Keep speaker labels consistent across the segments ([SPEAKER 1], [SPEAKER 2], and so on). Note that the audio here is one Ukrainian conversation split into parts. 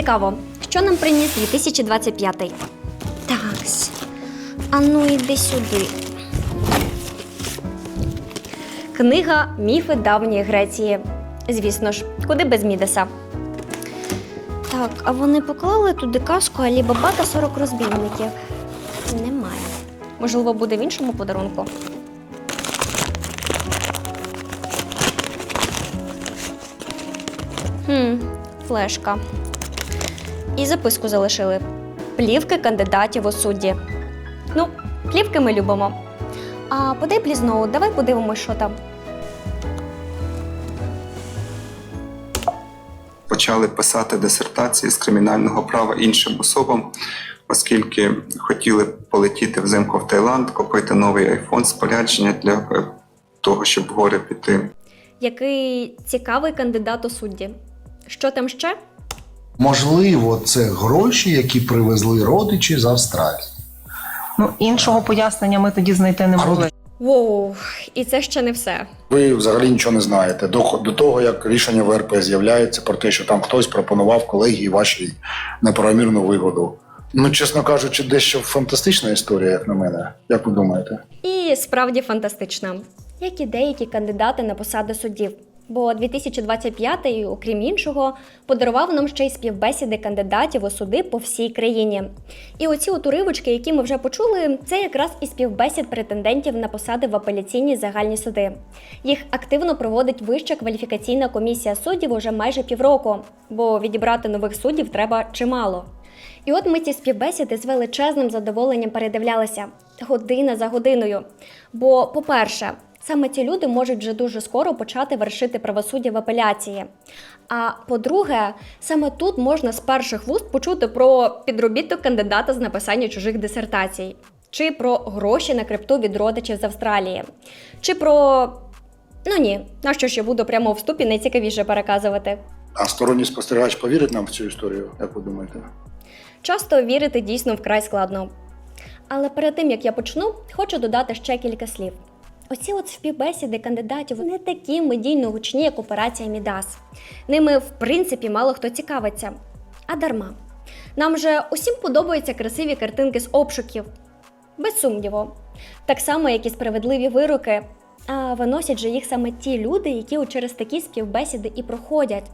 [SPEAKER 1] Цікаво, що нам приніс 2025? Такс. А ну йди сюди. Книга «Міфи давньої Греції». Звісно ж, куди без Мідаса. Так, а вони поклали туди казку Алі Баба та 40 розбійників? Немає. Можливо, буде в іншому подарунку. Флешка. І записку залишили. Плівки кандидатів у судді. Ну, плівки ми любимо. А подай плізноу, давай подивимось, що там.
[SPEAKER 2] Почали писати дисертації з кримінального права іншим особам, оскільки хотіли полетіти взимку в Таїланд, купити новий айфон, спорядження для того, щоб в гори піти.
[SPEAKER 1] Який цікавий кандидат у судді. Що там ще?
[SPEAKER 3] Можливо, це гроші, які привезли родичі з Австралії.
[SPEAKER 4] Ну, іншого пояснення ми тоді знайти не могли.
[SPEAKER 1] Воу, і це ще не все.
[SPEAKER 5] Ви взагалі нічого не знаєте. До того, як рішення ВРП з'являється про те, що там хтось пропонував колегії вашій неправомірну вигоду. Ну, чесно кажучи, дещо фантастична історія, як на мене. Як ви думаєте?
[SPEAKER 1] І справді фантастична. Як і деякі кандидати на посади суддів. Бо 2025, окрім іншого, подарував нам ще й співбесіди кандидатів у суди по всій країні. І оці уривочки, які ми вже почули, це якраз і співбесід претендентів на посади в апеляційні загальні суди. Їх активно проводить Вища кваліфікаційна комісія суддів уже майже півроку, бо відібрати нових суддів треба чимало. І от ми ці співбесіди з величезним задоволенням передивлялися. Година за годиною. Бо, по-перше, саме ці люди можуть вже дуже скоро почати вершити правосуддя в апеляції. А по-друге, саме тут можна з перших вуст почути про підробіток кандидата з написання чужих дисертацій. Чи про гроші на крипту від родичів з Австралії. Чи про... Ну ні, нащо ж я буду прямо у вступі найцікавіше переказувати.
[SPEAKER 5] А сторонній спостерігач повірить нам в цю історію, як ви думаєте?
[SPEAKER 1] Часто вірити дійсно вкрай складно. Але перед тим, як я почну, хочу додати ще кілька слів. Оці от співбесіди кандидатів не такі медійно гучні, як операція Мідас. Ними, в принципі, мало хто цікавиться. А дарма. Нам же усім подобаються красиві картинки з обшуків. Без сумніву. Так само, як і справедливі вироки. А виносять же їх саме ті люди, які через такі співбесіди і проходять.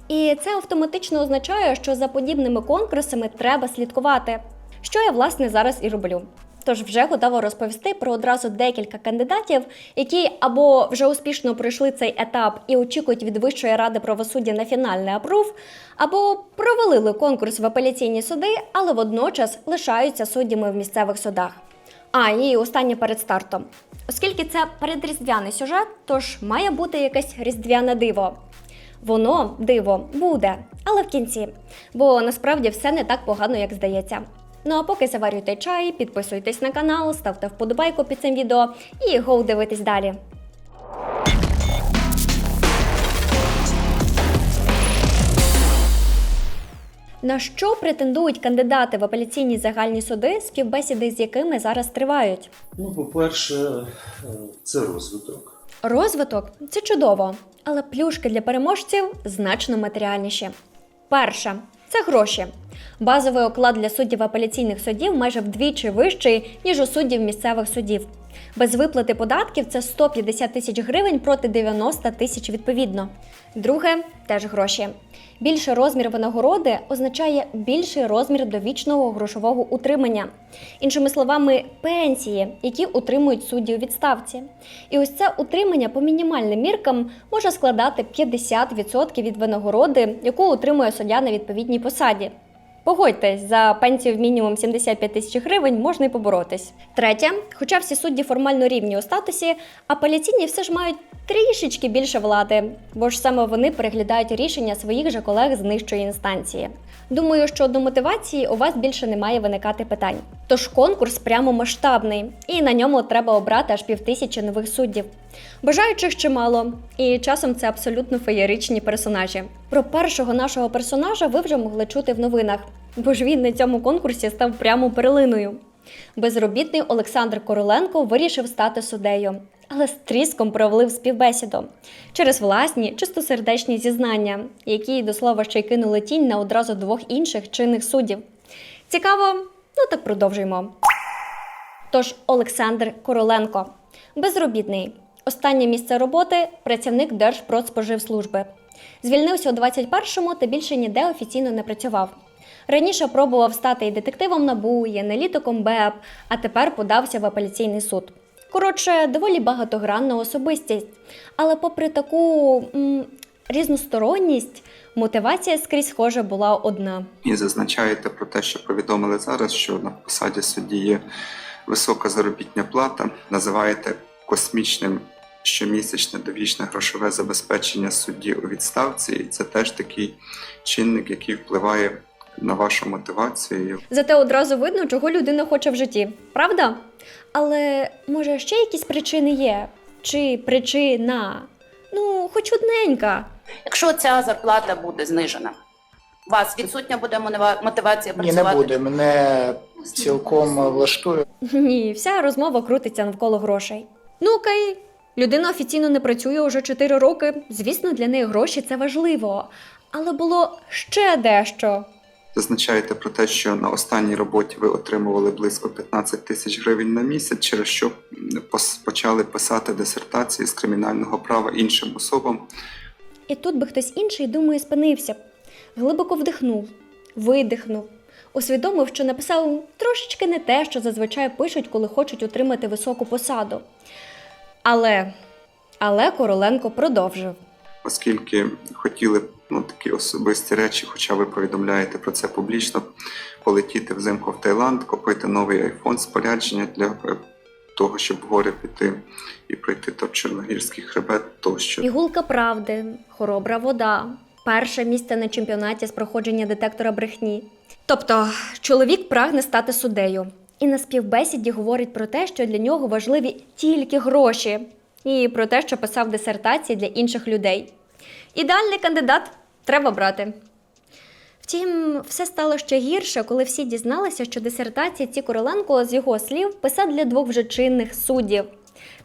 [SPEAKER 1] І це автоматично означає, що за подібними конкурсами треба слідкувати. Що я, власне, зараз і роблю. Тож вже готова розповісти про одразу декілька кандидатів, які або вже успішно пройшли цей етап і очікують від Вищої ради правосуддя на фінальний апрув, або провалили конкурс в апеляційні суди, але водночас лишаються суддями в місцевих судах. А, і останнє перед стартом. Оскільки це передріздвяний сюжет, тож має бути якесь різдвяне диво. Воно, диво, буде, але в кінці. Бо насправді все не так погано, як здається. Ну а поки заварюйте чай, підписуйтесь на канал, ставте вподобайку під цим відео і гоу дивитись далі. На що претендують кандидати в апеляційні загальні суди, співбесіди з якими зараз тривають?
[SPEAKER 6] Ну, по-перше, це розвиток.
[SPEAKER 1] Розвиток – це чудово, але плюшки для переможців значно матеріальніші. Перше – це гроші. Базовий оклад для суддів апеляційних судів майже вдвічі вищий, ніж у суддів місцевих судів. Без виплати податків це 150 тисяч гривень проти 90 тисяч відповідно. Друге – теж гроші. Більший розмір винагороди означає більший розмір довічного грошового утримання. Іншими словами, пенсії, які утримують судді у відставці. І ось це утримання по мінімальним міркам може складати 50% від винагороди, яку отримує суддя на відповідній посаді. Погодьтесь, за пенсію в мінімум 75 тисяч гривень можна й поборотись. Третє, хоча всі судді формально рівні у статусі, апеляційні все ж мають трішечки більше влади, бо ж саме вони переглядають рішення своїх же колег з нижчої інстанції. Думаю, що до мотивації у вас більше не має виникати питань. Тож конкурс прямо масштабний, і на ньому треба обрати аж 5000 нових суддів. Бажаючих чимало, і часом це абсолютно феєричні персонажі. Про першого нашого персонажа ви вже могли чути в новинах, бо ж він на цьому конкурсі став прямо перлиною. Безробітний Олександр Короленко вирішив стати суддею. але з тріском провалив співбесіду через власні чистосердечні зізнання, які, до слова, ще й кинули тінь на одразу двох інших чинних суддів. Цікаво? Ну так продовжуємо. Тож Олександр Короленко. Безробітний. Останнє місце роботи – працівник Держпродспоживслужби. Звільнився у 21-му та більше ніде офіційно не працював. Раніше пробував стати і детективом НАБУ, і аналітиком БЕП, а тепер подався в апеляційний суд. Коротше, доволі багатогранна особистість. Але попри таку різносторонність, мотивація скрізь схоже була одна.
[SPEAKER 2] І зазначаєте про те, що повідомили зараз, що на посаді судді є висока заробітна плата, називаєте космічним щомісячне довічне грошове забезпечення судді у відставці, і це теж такий чинник, який впливає на вашу мотивацію.
[SPEAKER 1] Зате одразу видно, чого людина хоче в житті. Правда? Але, може, ще якісь причини є? Чи причина? Ну, хоч одненька.
[SPEAKER 7] Якщо ця зарплата буде знижена, у вас відсутня буде мотивація
[SPEAKER 8] Ні,
[SPEAKER 7] працювати?
[SPEAKER 8] не буде. Мене цілком влаштує.
[SPEAKER 1] Ні, вся розмова крутиться навколо грошей. Ну окей, людина офіційно не працює уже 4 роки. Звісно, для неї гроші – це важливо. Але було ще дещо.
[SPEAKER 2] Зазначаєте про те, що на останній роботі ви отримували близько 15 тисяч гривень на місяць, через що почали писати дисертації з кримінального права іншим особам.
[SPEAKER 1] І тут би хтось інший, думаю, спинився б. Глибоко вдихнув, видихнув. Усвідомив, що написав трошечки не те, що зазвичай пишуть, коли хочуть отримати високу посаду. Але Короленко продовжив.
[SPEAKER 2] Оскільки хотіли такі особисті речі, хоча ви повідомляєте про це публічно, полетіти взимку в Таїланд, купити новий iPhone, спорядження для того, щоб в гори піти і пройти Чорногірський хребет тощо.
[SPEAKER 1] Пігулка правди, хоробра вода, перше місце на чемпіонаті з проходження детектора брехні. Тобто, чоловік прагне стати суддею. І на співбесіді говорить про те, що для нього важливі тільки гроші. І про те, що писав дисертації для інших людей. Ідеальний кандидат треба брати. Втім, все стало ще гірше, коли всі дізналися, що дисертації ці Короленко, з його слів, писав для 2 вже чинних суддів.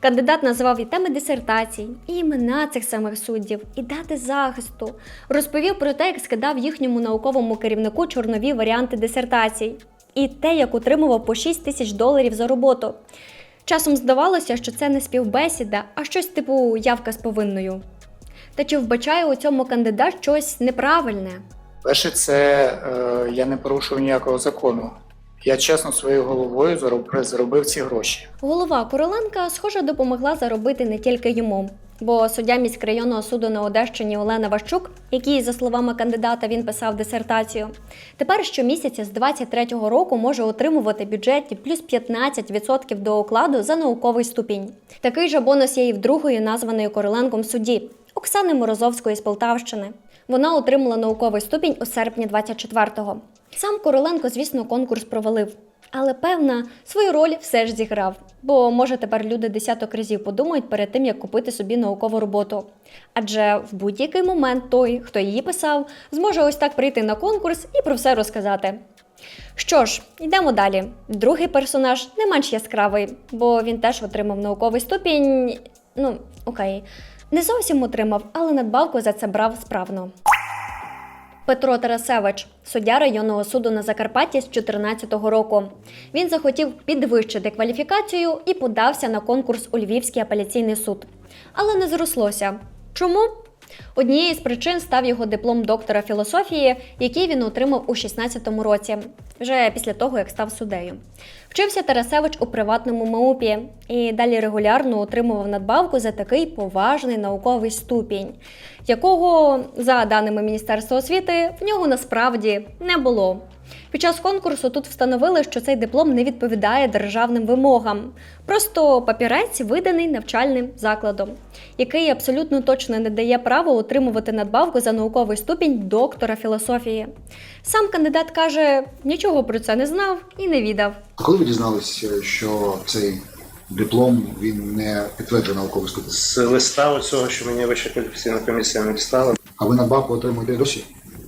[SPEAKER 1] Кандидат називав і теми дисертацій, і імена цих самих суддів, і дати захисту. Розповів про те, як скидав їхньому науковому керівнику чорнові варіанти дисертацій. І те, як отримував по $6 тисяч за роботу. Часом здавалося, що це не співбесіда, а щось типу явка з повинною. Та чи вбачає у цьому кандидат щось неправильне?
[SPEAKER 8] Перше, це я не порушив ніякого закону. Я чесно своєю головою заробив ці гроші.
[SPEAKER 1] Голова Короленка, схоже, допомогла заробити не тільки йому. Бо суддя міськрайонного суду на Одещині Олена Ващук, який, за словами кандидата, він писав дисертацію, тепер щомісяця з 23-го року може отримувати бюджетні плюс 15% до окладу за науковий ступінь. Такий же бонус є і в другої названої Короленком судді – Оксани Морозовської з Полтавщини. Вона отримала науковий ступінь у серпні 24-го. Сам Короленко, звісно, конкурс провалив. Але, певна, свою роль все ж зіграв. Бо, може, тепер люди десяток разів подумають перед тим, як купити собі наукову роботу. Адже в будь-який момент той, хто її писав, зможе ось так прийти на конкурс і про все розказати. Що ж, йдемо далі. Другий персонаж не менш яскравий, бо він теж отримав науковий ступінь. Окей. Не зовсім отримав, але надбавку за це брав справно. Петро Тарасевич, суддя районного суду на Закарпатті з 2014 року. Він захотів підвищити кваліфікацію і подався на конкурс у Львівський апеляційний суд. Але не зрослося. Чому? Однією з причин став його диплом доктора філософії, який він отримав у 2016 році, вже після того, як став суддею. Вчився Тарасевич у приватному МАУПі і далі регулярно отримував надбавку за такий поважний науковий ступінь, якого, за даними Міністерства освіти, в нього насправді не було. Під час конкурсу тут встановили, що цей диплом не відповідає державним вимогам. Просто папірець, виданий навчальним закладом, який абсолютно точно не дає права отримувати надбавку за науковий ступінь доктора філософії. Сам кандидат каже, нічого про це не знав і не відав.
[SPEAKER 3] Коли ви дізналися, що цей диплом він не підтверджує науковий ступінь?
[SPEAKER 6] З листа оцього, що мені Вища кваліфікаційна комісія написала.
[SPEAKER 3] А ви надбавку отримуєте досі?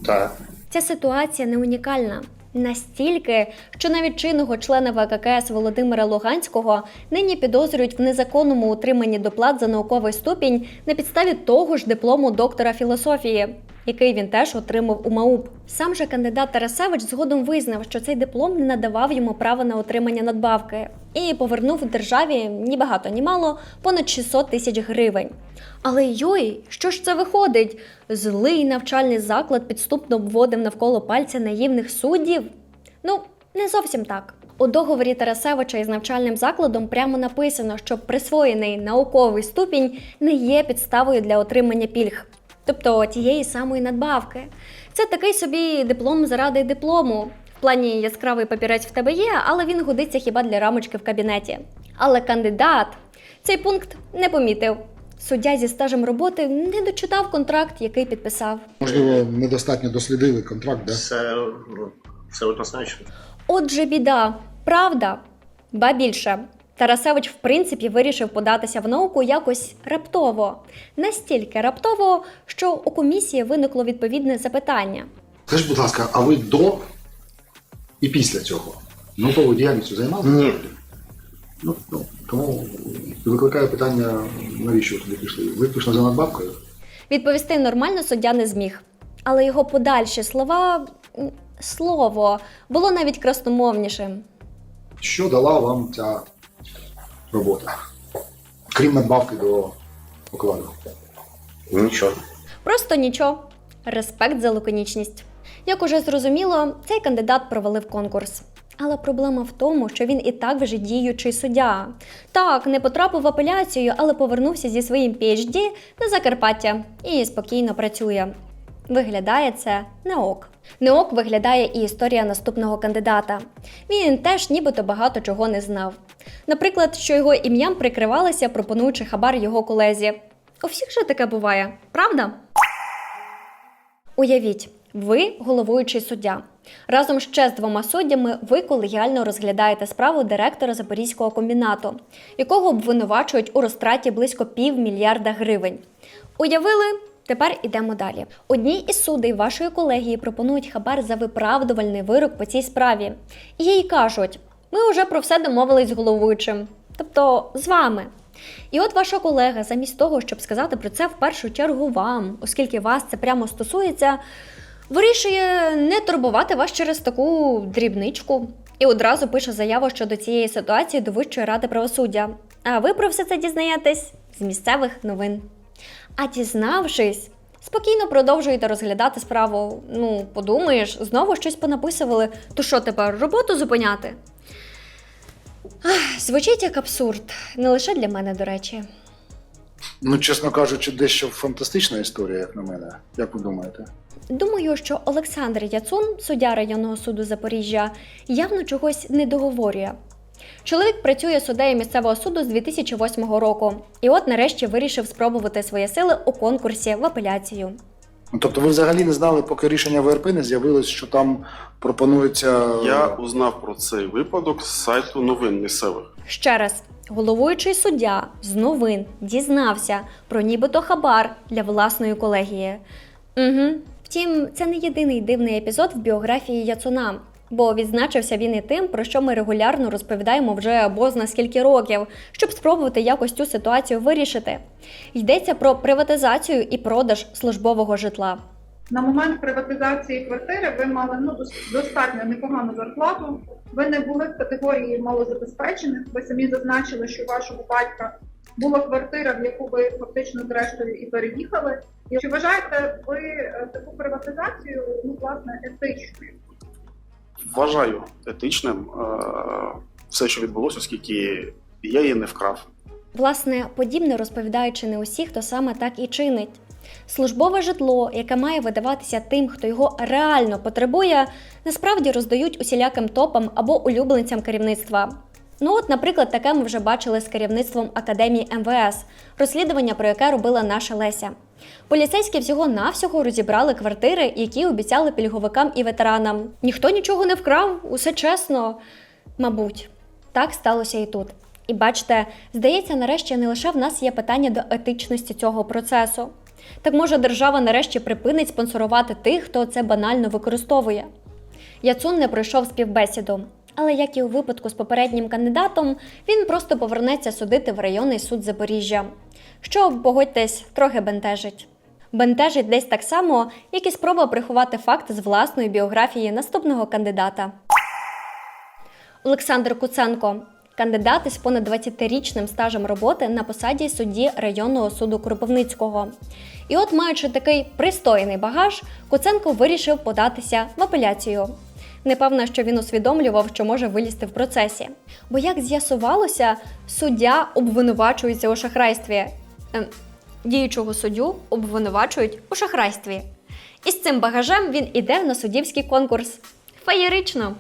[SPEAKER 6] Так.
[SPEAKER 1] Ця ситуація не унікальна. Настільки, що навіть чинного члена ВККС Володимира Луганського нині підозрюють в незаконному утриманні доплат за науковий ступінь на підставі того ж диплому доктора філософії, який він теж отримав у МАУП. Сам же кандидат Тарасевич згодом визнав, що цей диплом не надавав йому права на отримання надбавки і повернув державі ні багато, ні мало понад 600 тисяч гривень. Але йой, що ж це виходить? Злий навчальний заклад підступно обводив навколо пальця наївних суддів? Ну, не зовсім так. У договорі Тарасевича із навчальним закладом прямо написано, що присвоєний науковий ступінь не є підставою для отримання пільг. Тобто тієї самої надбавки. Це такий собі диплом заради диплому. В плані яскравий папірець в тебе є, але він годиться хіба для рамочки в кабінеті. Але кандидат цей пункт не помітив. Суддя зі стажем роботи не дочитав контракт, який підписав.
[SPEAKER 3] Можливо, недостатньо дослідили контракт, да?
[SPEAKER 6] Це однозначно.
[SPEAKER 1] Отже, біда. Правда? Ба більше. Тарасевич, в принципі, вирішив податися в науку якось раптово. Настільки раптово, що у комісії виникло відповідне запитання.
[SPEAKER 3] Скажіть, будь ласка, а ви до і після цього науковою діяльністю займалися?
[SPEAKER 6] Ні.
[SPEAKER 3] Тому викликає питання, навіщо ви туди пішли? Ви пішли за надбавкою?
[SPEAKER 1] Відповісти нормально суддя не зміг. Але його подальші слово було навіть красномовнішим.
[SPEAKER 3] Що дала вам ця робота? Крім надбавки до окладу.
[SPEAKER 6] Нічого.
[SPEAKER 1] Просто нічого. Респект за лаконічність. Як уже зрозуміло, цей кандидат провалив конкурс. Але проблема в тому, що він і так вже діючий суддя. Так, не потрапив в апеляцію, але повернувся зі своїм PhD на Закарпаття і спокійно працює. Виглядає це не ок. Не ок виглядає і історія наступного кандидата. Він теж нібито багато чого не знав. Наприклад, що його ім'ям прикривалися, пропонуючи хабар його колезі. У всіх же таке буває, правда? Уявіть, ви головуючий суддя. Разом ще з 2 суддями ви колегіально розглядаєте справу директора Запорізького комбінату, якого обвинувачують у розтраті близько $500 мільярда гривень. Уявили? Тепер ідемо далі. Одній із суддей вашої колегії пропонують хабар за виправдувальний вирок по цій справі. І їй кажуть, ми вже про все домовились з головуючим. Тобто з вами. І от ваша колега, замість того, щоб сказати про це в першу чергу вам, оскільки вас це прямо стосується, вирішує не турбувати вас через таку дрібничку. І одразу пише заяву щодо цієї ситуації до Вищої ради правосуддя. А ви про все це дізнаєтесь з місцевих новин. А дізнавшись, спокійно продовжуєте розглядати справу. Ну, подумаєш, знову щось понаписували. То що тепер, роботу зупиняти? Звучить як абсурд. Не лише для мене, до речі.
[SPEAKER 5] Ну, чесно кажучи, дещо фантастична історія, як на мене. Як ви думаєте?
[SPEAKER 1] Думаю, що Олександр Яцун, суддя районного суду Запоріжжя, явно чогось не договорює. Чоловік працює суддею місцевого суду з 2008 року. І от нарешті вирішив спробувати свої сили у конкурсі в апеляцію.
[SPEAKER 5] Ну, тобто ви взагалі не знали, поки рішення ВРП не з'явилось, що там пропонується...
[SPEAKER 9] Я узнав про цей випадок з сайту новин місцевих.
[SPEAKER 1] Ще раз, головуючий суддя з новин дізнався про нібито хабар для власної колегії. Втім, це не єдиний дивний епізод в біографії Яцуна. Бо відзначився він і тим, про що ми регулярно розповідаємо вже бозна скільки років, щоб спробувати якось цю ситуацію вирішити. Йдеться про приватизацію і продаж службового житла.
[SPEAKER 10] На момент приватизації квартири ви мали достатньо непогану зарплату, ви не були в категорії малозабезпечених, ви самі зазначили, що у вашого батька була квартира, в яку ви фактично зрештою і переїхали. І чи вважаєте ви таку приватизацію, власне, етичною?
[SPEAKER 9] Вважаю етичним все, що відбулося, оскільки я її не вкрав.
[SPEAKER 1] Власне, подібне розповідаючи не усі, хто саме так і чинить. Службове житло, яке має видаватися тим, хто його реально потребує, насправді роздають усіляким топам або улюбленцям керівництва. Ну от, наприклад, таке ми вже бачили з керівництвом Академії МВС, розслідування про яке робила наша Леся. Поліцейські всього-навсього розібрали квартири, які обіцяли пільговикам і ветеранам. Ніхто нічого не вкрав, усе чесно. Мабуть, так сталося і тут. І бачите, здається, нарешті не лише в нас є питання до етичності цього процесу. Так може держава нарешті припинить спонсорувати тих, хто це банально використовує? Яцун не пройшов співбесіду. Але, як і у випадку з попереднім кандидатом, він просто повернеться судити в районний суд Запоріжжя. Що, погодьтесь, трохи бентежить. Бентежить десь так само, як і спроба приховати факт з власної біографії наступного кандидата. Олександр Куценко – кандидат із понад 20-річним стажем роботи на посаді судді районного суду Кропивницького. І от, маючи такий пристойний багаж, Куценко вирішив податися в апеляцію. Не певна, що він усвідомлював, що може вилізти в процесі. Бо, як з'ясувалося, суддя обвинувачується у шахрайстві. Діючого суддю обвинувачують у шахрайстві. І з цим багажем він іде на суддівський конкурс. Феєрично!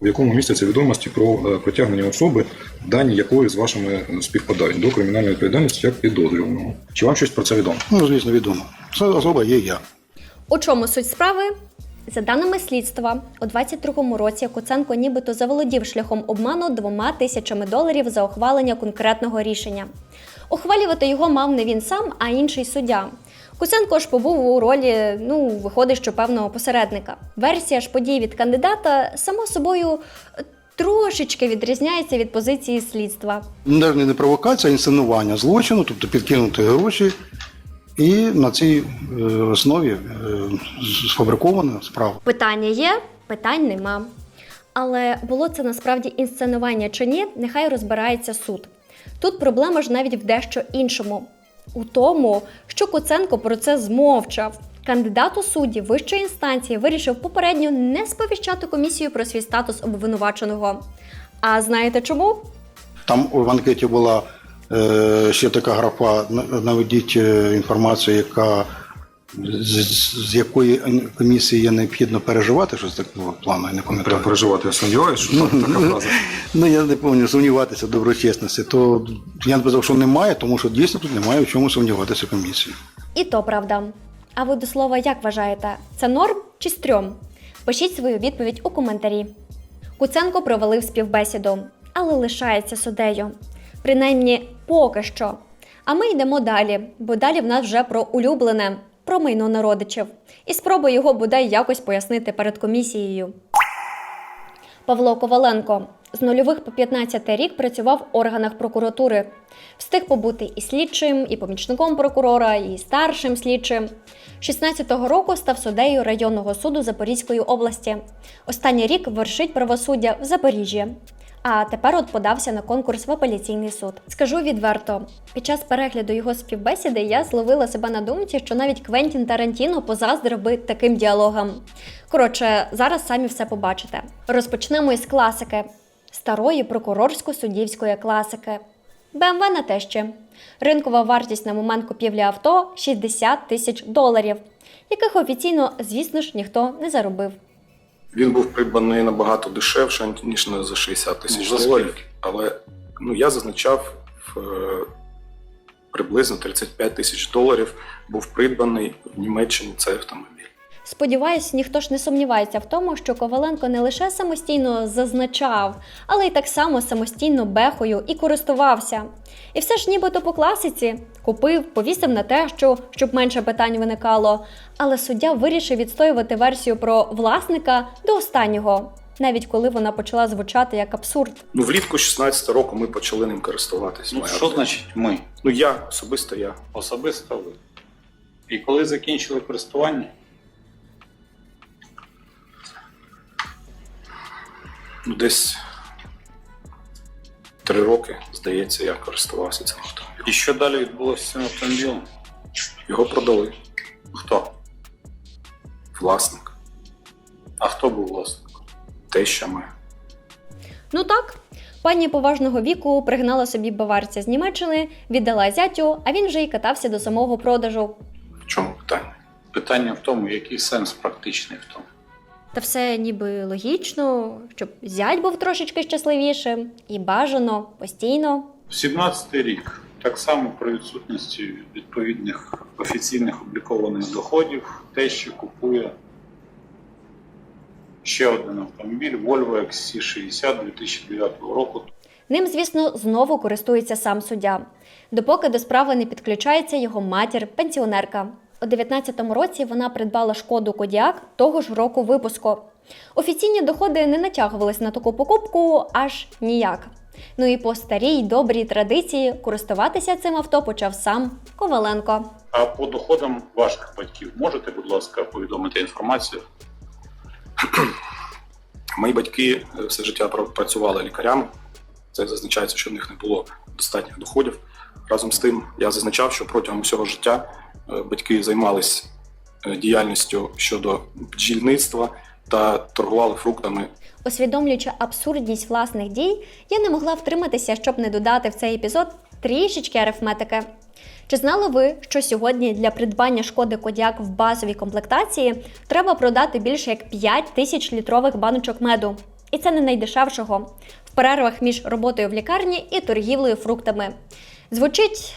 [SPEAKER 11] В якому містяться відомості про притягнення особи, дані якої з вашими співпадають до кримінальної відповідальності як підозрюваного. Чи вам щось про це відомо?
[SPEAKER 5] Ну, звісно, відомо. Це особа є я.
[SPEAKER 1] У чому суть справи? За даними слідства, у 22-му році Куценко нібито заволодів шляхом обману $2000 за ухвалення конкретного рішення. Ухвалювати його мав не він сам, а інший суддя. Куценко ж побув у ролі, виходить, що певного посередника. Версія ж подій від кандидата, само собою, трошечки відрізняється від позиції слідства.
[SPEAKER 5] Навіть не провокація, а інсценування злочину, тобто підкинути гроші, і на цій основі сфабрикована справа.
[SPEAKER 1] Питання є, питань нема. Але було це насправді інсценування чи ні, нехай розбирається суд. Тут проблема ж навіть в дещо іншому. У тому, що Куценко про це змовчав. Кандидат у судді вищої інстанції вирішив попередньо не сповіщати комісію про свій статус обвинуваченого. А знаєте чому?
[SPEAKER 5] Там в анкеті була ще така графа, наведіть інформацію, з якої комісії є необхідно переживати, щось такого плану, я не пам'ятаю.
[SPEAKER 11] Прям переживати, я сумніваюся, що там така фраза.
[SPEAKER 5] Я не пам'ятаю, сумніватися в доброчесності, то я не казав, що немає, тому що дійсно тут немає в чому сумніватися комісії.
[SPEAKER 1] І то правда. А ви, до слова, як вважаєте, це норм чи стрьом? Пишіть свою відповідь у коментарі. Куценко провалив співбесіду, але лишається суддею. Принаймні, поки що. А ми йдемо далі, бо далі в нас вже про улюблене, про майно народичів. І спробую його бодай якось пояснити перед комісією. Павло Коваленко з нульових по 15 рік працював в органах прокуратури. Встиг побути і слідчим, і помічником прокурора, і старшим слідчим. 16-го року став суддею районного суду Запорізької області. Останній рік вершить правосуддя в Запоріжжі. А тепер от подався на конкурс в апеляційний суд. Скажу відверто, під час перегляду його співбесіди я зловила себе на думці, що навіть Квентін Тарантіно позаздрив би таким діалогам. Коротше, зараз самі все побачите. Розпочнемо із класики. Старої прокурорсько-суддівської класики. БМВ на тещі. Ринкова вартість на момент купівлі авто – $60 тисяч, яких офіційно, звісно ж, ніхто не заробив.
[SPEAKER 9] Він був придбаний набагато дешевше, ніж за $60 тисяч. Але я зазначав, приблизно $35 тисяч був придбаний в Німеччині цей автомобіль.
[SPEAKER 1] Сподіваюсь, ніхто ж не сумнівається в тому, що Коваленко не лише самостійно зазначав, але й так само самостійно бехою і користувався. І все ж нібито по класиці. Купив, повісив на те, щоб менше питань виникало. Але суддя вирішив відстоювати версію про власника до останнього, навіть коли вона почала звучати як абсурд.
[SPEAKER 9] Влітку 16 року ми почали ним користуватись.
[SPEAKER 12] Що значить ми?
[SPEAKER 9] Особисто я.
[SPEAKER 12] Особисто ви. І коли закінчили користування?
[SPEAKER 9] Десь 3 роки, здається, я користувався цим автомобілем.
[SPEAKER 12] І що далі відбулося з цим автомобілем?
[SPEAKER 9] Його продали.
[SPEAKER 12] Хто?
[SPEAKER 9] Власник.
[SPEAKER 12] А хто був власником?
[SPEAKER 9] Теща моя.
[SPEAKER 1] Ну так, пані поважного віку пригнала собі баварця з Німеччини, віддала зятю, а він вже й катався до самого продажу.
[SPEAKER 9] В чому питання?
[SPEAKER 12] Питання в тому, який сенс практичний в тому.
[SPEAKER 1] Та все ніби логічно, щоб зять був трошечки щасливішим, і бажано, постійно.
[SPEAKER 12] 17-й рік. Так само при відсутності відповідних офіційних облікованих доходів теща купує ще один автомобіль Volvo XC60 2009 року.
[SPEAKER 1] Ним, звісно, знову користується сам суддя, допоки до справи не підключається його матір-пенсіонерка. У 19-му році вона придбала Шкоду Кодіак того ж року випуску. Офіційні доходи не натягувались на таку покупку аж ніяк. Ну і по старій добрій традиції користуватися цим авто почав сам Коваленко.
[SPEAKER 12] А по доходам ваших батьків можете, будь ласка, повідомити інформацію?
[SPEAKER 9] Мої батьки все життя працювали лікарями. Це зазначається, що в них не було достатніх доходів. Разом з тим, я зазначав, що протягом всього життя батьки займалися діяльністю щодо бджільництва та торгували фруктами.
[SPEAKER 1] Усвідомлюючи абсурдність власних дій, я не могла втриматися, щоб не додати в цей епізод трішечки арифметики. Чи знали ви, що сьогодні для придбання Шкоди Кодіак в базовій комплектації треба продати більше як 5 тисяч літрових баночок меду? І це не найдешевшого. В перервах між роботою в лікарні і торгівлею фруктами. Звучить...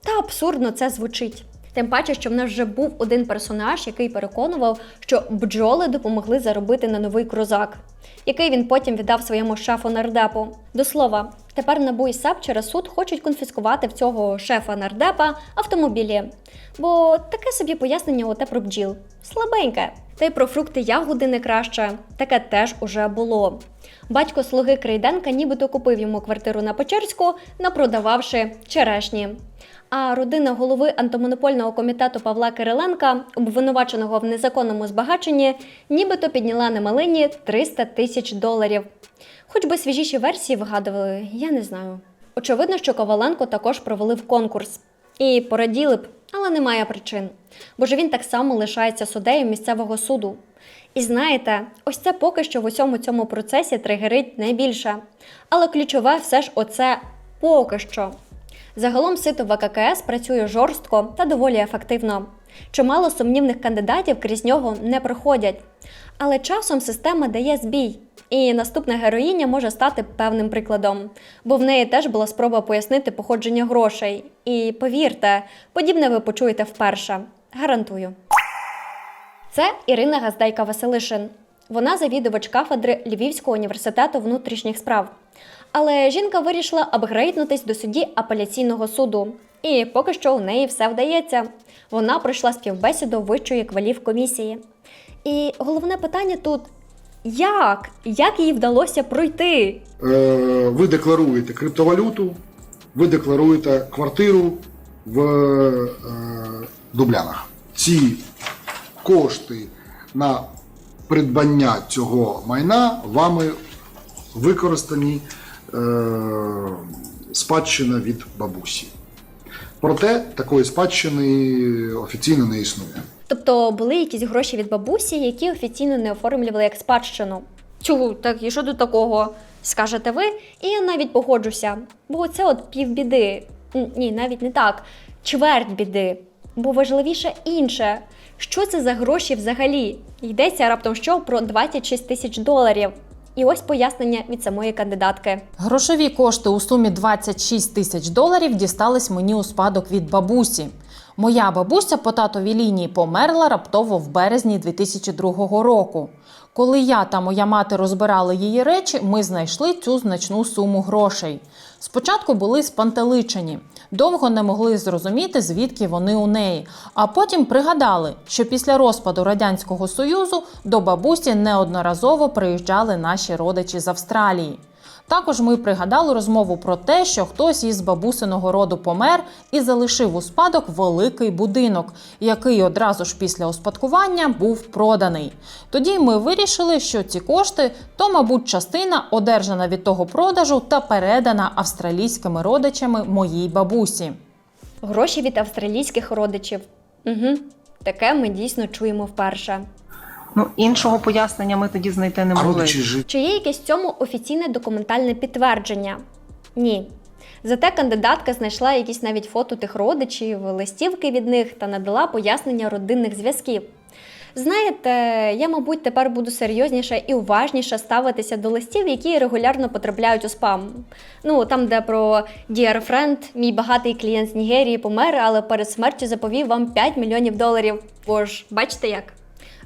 [SPEAKER 1] Та абсурдно це звучить. Тим паче, що в нас вже був один персонаж, який переконував, що бджоли допомогли заробити на новий крузак, який він потім віддав своєму шефу нардепу. До слова, тепер НАБУ і САП через суд хочуть конфіскувати в цього шефа нардепа автомобілі. Бо таке собі пояснення оте про бджіл. Слабеньке. Та й про фрукти ягоди не краще. Таке теж уже було. Батько слуги Крейденка нібито купив йому квартиру на Печерську, напродававши черешні. А родина голови антимонопольного комітету Павла Кириленка, обвинуваченого в незаконному збагаченні, нібито підняла на малині $300 000. Хоч би свіжіші версії вигадували, я не знаю. Очевидно, що Коваленко також провалив конкурс. І пораділи б, але немає причин. Бо ж він так само лишається суддею місцевого суду. І знаєте, ось це поки що в усьому цьому процесі тригерить найбільше. Але ключове все ж оце поки що. Загалом сито ВККС працює жорстко та доволі ефективно. Чимало сумнівних кандидатів крізь нього не проходять. Але часом система дає збій. І наступна героїня може стати певним прикладом. Бо в неї теж була спроба пояснити походження грошей. І повірте, подібне ви почуєте вперше. Гарантую. Це Ірина Газдайка-Василишин. Вона завідувач кафедри Львівського університету внутрішніх справ. Але жінка вирішила апгрейднутись до судді апеляційного суду. І поки що у неї все вдається. Вона пройшла співбесіду Вищої кваліфкомісії. І головне питання тут – як? Як їй вдалося пройти?
[SPEAKER 3] Ви декларуєте криптовалюту, ви декларуєте квартиру в Дублянах. Ці кошти на придбання цього майна вами використані спадщина від бабусі. Проте такої спадщини офіційно не існує.
[SPEAKER 1] Тобто були якісь гроші від бабусі, які офіційно не оформлювали як спадщину. Чу, так і що до такого? Скажете ви, і я навіть погоджуся. Бо це от півбіди. Ні, навіть не так. Чверть біди. Бо важливіше інше. Що це за гроші взагалі? Йдеться раптом що про $26 000. І ось пояснення від самої кандидатки.
[SPEAKER 13] Грошові кошти у сумі $26 000 дістались мені у спадок від бабусі. Моя бабуся по татовій лінії померла раптово в березні 2002 року. Коли я та моя мати розбирали її речі, ми знайшли цю значну суму грошей. Спочатку були спантеличені, довго не могли зрозуміти, звідки вони у неї, а потім пригадали, що після розпаду Радянського Союзу до бабусі неодноразово приїжджали наші родичі з Австралії. Також ми пригадали розмову про те, що хтось із бабусиного роду помер і залишив у спадок великий будинок, який одразу ж після успадкування був проданий. Тоді ми вирішили, що ці кошти – то, мабуть, частина, одержана від того продажу та передана австралійськими родичами моїй бабусі.
[SPEAKER 1] Гроші від австралійських родичів. Угу. Таке ми дійсно чуємо вперше.
[SPEAKER 4] Ну, іншого пояснення ми тоді знайти не могли.
[SPEAKER 1] Чи є якесь цьому офіційне документальне підтвердження? Ні. Зате кандидатка знайшла якісь навіть фото тих родичів, листівки від них та надала пояснення родинних зв'язків. Знаєте, я, мабуть, тепер буду серйозніше і уважніше ставитися до листів, які регулярно потрапляють у спам. Ну, там, де про «Dear friend, мій багатий клієнт з Нігерії помер, але перед смертю заповів вам $5 мільйонів». Бо ж, бачите як?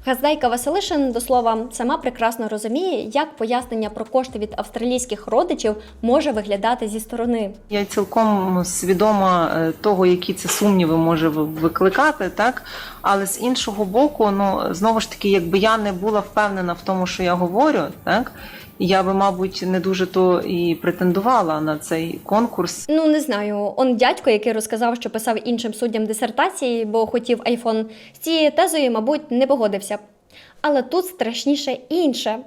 [SPEAKER 1] Газдайка Василишин, до слова, сама прекрасно розуміє, як пояснення про кошти від австралійських родичів може виглядати зі сторони.
[SPEAKER 4] Я цілком свідома того, які це сумніви може викликати, так? Але з іншого боку, знову ж таки, якби я не була впевнена в тому, що я говорю, так? Я би, мабуть, не дуже то і претендувала на цей конкурс.
[SPEAKER 1] Не знаю, он дядько, який розказав, що писав іншим суддям дисертації, бо хотів айфон, з цією тезою, мабуть, не погодився б. Але тут страшніше інше.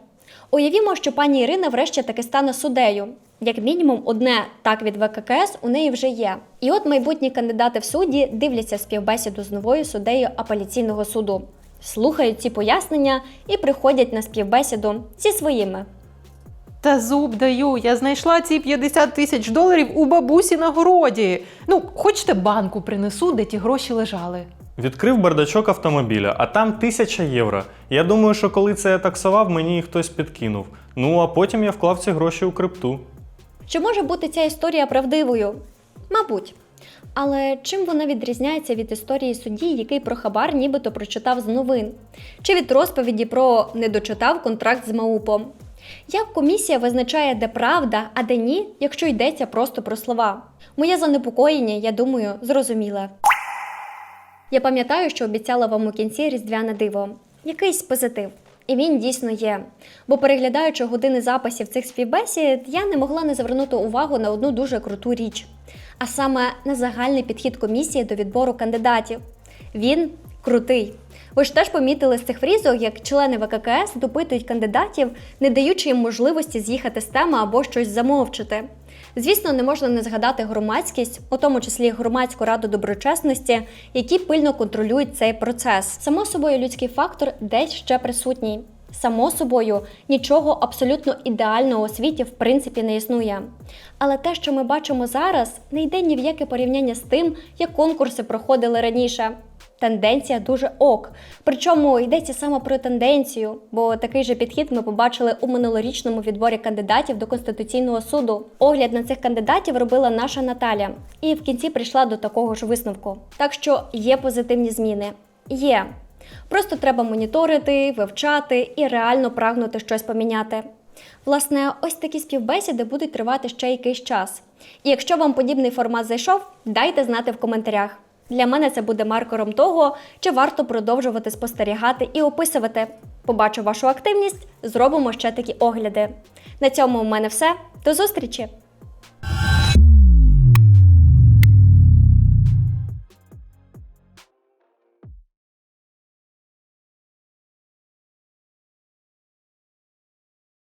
[SPEAKER 1] Уявімо, що пані Ірина врешті таки стане суддею. Як мінімум, одне «так» від ВККС у неї вже є. І от майбутні кандидати в судді дивляться співбесіду з новою суддею апеляційного суду, слухають ці пояснення і приходять на співбесіду зі своїми.
[SPEAKER 14] Та зуб даю, я знайшла ці $50 000 у бабусі на городі. Хочете банку принесу, де ті гроші лежали?
[SPEAKER 15] Відкрив бардачок автомобіля, а там 1000 євро. Я думаю, що коли це я таксував, мені їх хтось підкинув. А потім я вклав ці гроші у крипту.
[SPEAKER 1] Чи може бути ця історія правдивою? Мабуть. Але чим вона відрізняється від історії судді, який про хабар нібито прочитав з новин? Чи від розповіді про «не дочитав контракт з МАУПом»? Як комісія визначає, де правда, а де ні, якщо йдеться просто про слова? Моє занепокоєння, я думаю, зрозуміле. Я пам'ятаю, що обіцяла вам у кінці різдвяне диво. Якийсь позитив. І він дійсно є. Бо переглядаючи години записів цих співбесід, я не могла не звернути увагу на одну дуже круту річ. А саме на загальний підхід комісії до відбору кандидатів. Він крутий. Ви ж теж помітили з цих врізок, як члени ВККС допитують кандидатів, не даючи їм можливості з'їхати з теми або щось замовчити. Звісно, не можна не згадати громадськість, у тому числі Громадську раду доброчесності, які пильно контролюють цей процес. Само собою, людський фактор десь ще присутній. Само собою, нічого абсолютно ідеального у світі в принципі не існує. Але те, що ми бачимо зараз, не йде ні в яке порівняння з тим, як конкурси проходили раніше. Тенденція дуже ок. Причому йдеться саме про тенденцію, бо такий же підхід ми побачили у минулорічному відборі кандидатів до Конституційного суду. Огляд на цих кандидатів робила наша Наталя. І в кінці прийшла до такого ж висновку. Так що є позитивні зміни. Є. Просто треба моніторити, вивчати і реально прагнути щось поміняти. Власне, ось такі співбесіди будуть тривати ще якийсь час. І якщо вам подібний формат зайшов, дайте знати в коментарях. Для мене це буде маркером того, чи варто продовжувати спостерігати і описувати. Побачу вашу активність, зробимо ще такі огляди. На цьому у мене все. До зустрічі!